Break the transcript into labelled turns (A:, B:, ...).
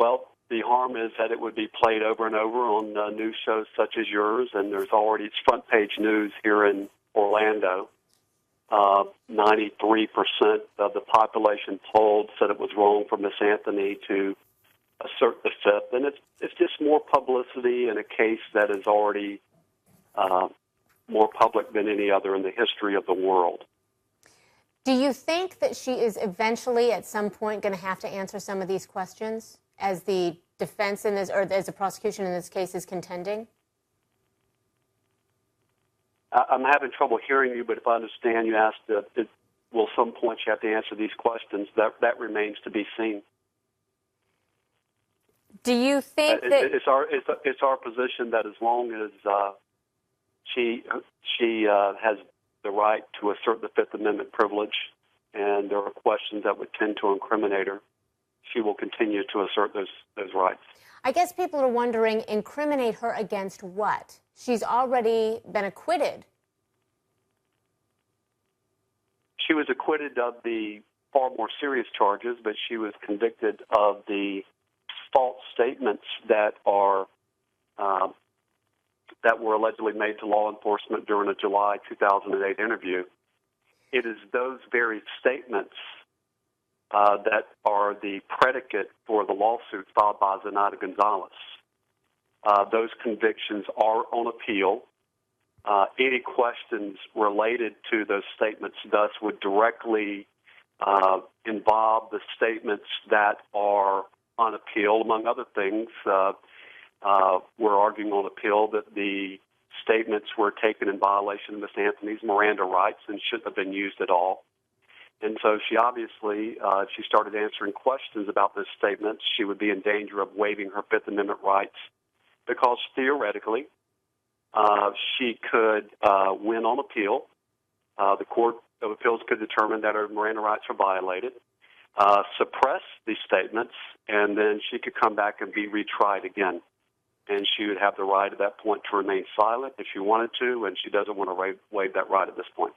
A: Well, the harm is that it would be played over and over on news shows such as yours, and there's already it's front page news here in Orlando. 93% of the population polled said it was wrong for Miss Anthony to assert the Fifth, and it's just more publicity in a case that is already more public than any other in the history of the world.
B: Do you think that she is eventually, at some point, going to have to answer some of these questions as the defense in this, or as the prosecution in this case, is contending?
A: I'm having trouble hearing you, but if I understand, you asked, will some point you have to answer these questions? That remains to be seen.
B: Do you think that
A: it's our position that as long as she has the right to assert the Fifth Amendment privilege, and there are questions that would tend to incriminate her, she will continue to assert those rights.
B: I guess people are wondering, incriminate her against what? She's already been acquitted.
A: She was acquitted of the far more serious charges, but she was convicted of the false statements that were allegedly made to law enforcement during a July 2008 interview. It is those very statements that are the predicate for the lawsuit filed by Zenaida Gonzalez. Those convictions are on appeal. Any questions related to those statements, thus, would directly involve the statements that are on appeal. Among other things, we're arguing on appeal that the statements were taken in violation of Ms. Anthony's Miranda rights and shouldn't have been used at all. And so she obviously, if she started answering questions about those statements, she would be in danger of waiving her Fifth Amendment rights, because theoretically she could win on appeal. The Court of Appeals could determine that her Miranda rights are violated, suppress these statements, and then she could come back and be retried again. And she would have the right at that point to remain silent if she wanted to, and she doesn't want to waive that right at this point.